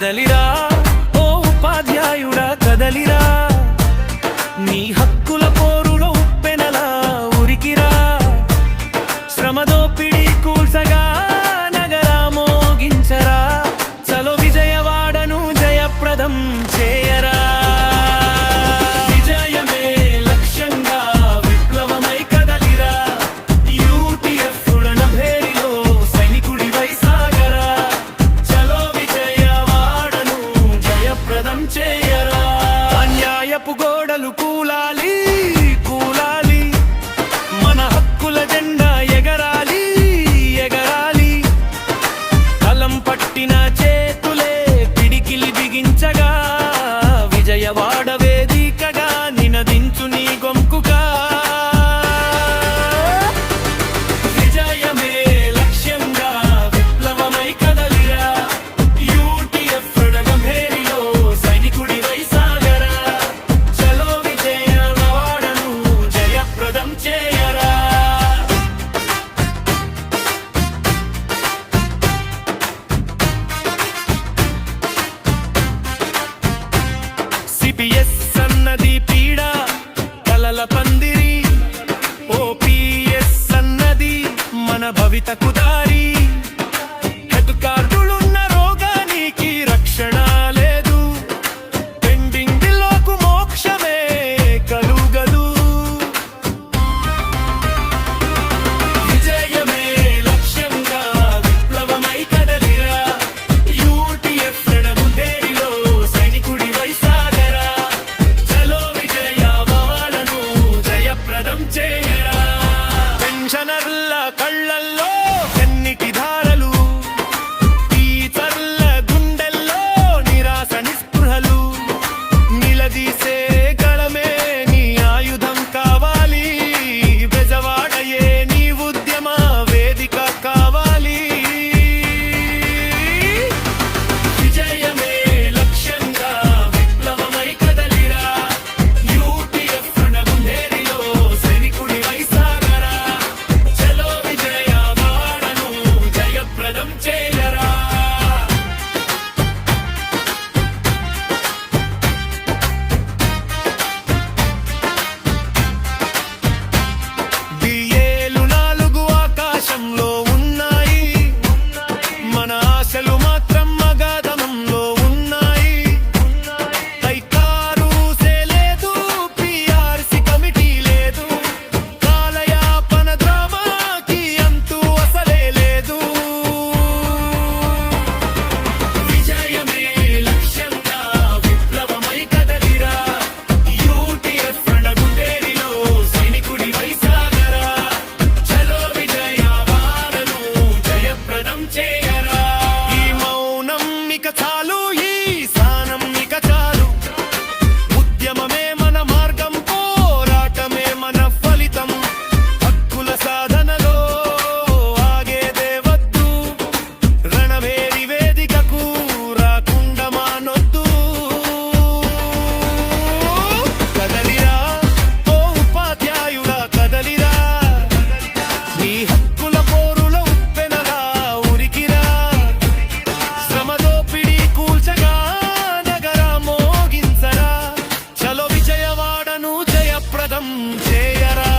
కదలిరా ఓ ఉపాధ్యాయుడా కదలిరా, నీ హక్కుల పోరులో ఉప్పెనలా ఉరికిరా. శ్రమదోపిడి కూల్చగా నగరా మోగించరా, చలో విజయవాడను జయప్రదం చేయరా. విజయమే లక్ష్యంగా విప్లవమై కదలిరా, యూటీఎఫ్ రణభేరిలో సైనికుడివై సాగరా. చలో విజయవాడను జయప్రదం చేయరా. అన్యాయపు గోడలు కూలాలి కూలాలి, మన హక్కుల జెండా ఎగరాలి ఎగరాలి. కలం పట్టిన చేతులే పిడికిలి బిగించగా, విజయవాడ వేదికగా నినదించు నీ గొంకుగా. విజయమే లక్ష్యంగా విప్లవమై కదలిరా, యూటీఎఫ్ రణభేరిలో సైనికుడివై సాగరా. చలో విజయవాడను జయప్రదం చేయరా. సిపిఎస్ అన్నది పీడ కలల పందిరి, ఓపీఎస్ అన్నది మన భవితకు దారి. హెడ్ కార్డులున్న రోగానికి రక్షణ లేదు, పెండింగ్ బిల్లుకు మోక్షమే కలుగదు. విజయమే లక్ష్యంగా విప్లవమై కదలిరా, యూటీఎఫ్ రణభేరిలో సైనికుడివై సాగరా. చలో విజయవాడను జయప్రదం చేయరా. పెన్షనర్ల కళ్ళల్లో కన్నిటి ధారలు, టీచర్ల గుండెల్లో నిరాశ నిస్పృహలు. నిలదీసే గళమే నీ ఆయుధం కావాలి, బెజవాడయే నీ ఉద్యమ వేదిక కావాలి. విజయమే లక్ష్యంగా విప్లవమై కదలిరా, యూటీఎఫ్ రణభేరిలో సైనికుడివై సాగరా. చలో విజయవాడను జయప్రదం చేయరా. డిఏలు 4 ఆకాశంలో ఉన్నాయి, మన ఆశలు మాత్రం అగాధంలో ఉన్నాయి. ఐకారూసే లేదు, పిఆర్సి కమిటీ లేదు, కాలయాపన డ్రామాకి అంతు అసలే లేదు. విజయమే లక్ష్యంగా విప్లవమై కదలిరా, యూటీఎఫ్ రణభేరిలో సైనికుడివై సాగరా. చలో విజయవాడను జయప్రదం చేయరా. ఈ మౌనం ఇక చాలు, ఈ స్థానం ఇక చాలు. ఉద్యమమే మన మార్గం, పోరాటమే మన ఫలితం. హక్కుల సాధనలో ఆగేదే వద్దు, రణభేరి వేదికకు రాకుండా మానొద్దు. కదలిరా ఓ ఉపాధ్యాయుడా కదలిరా, నీ హక్కుల పోరులో ఉప్పెనలా ఉరికిరా. శ్రమదోపిడి కూల్చగా నగరా మోగించరా, చలో విజయవాడను జయప్రదం చేయరా.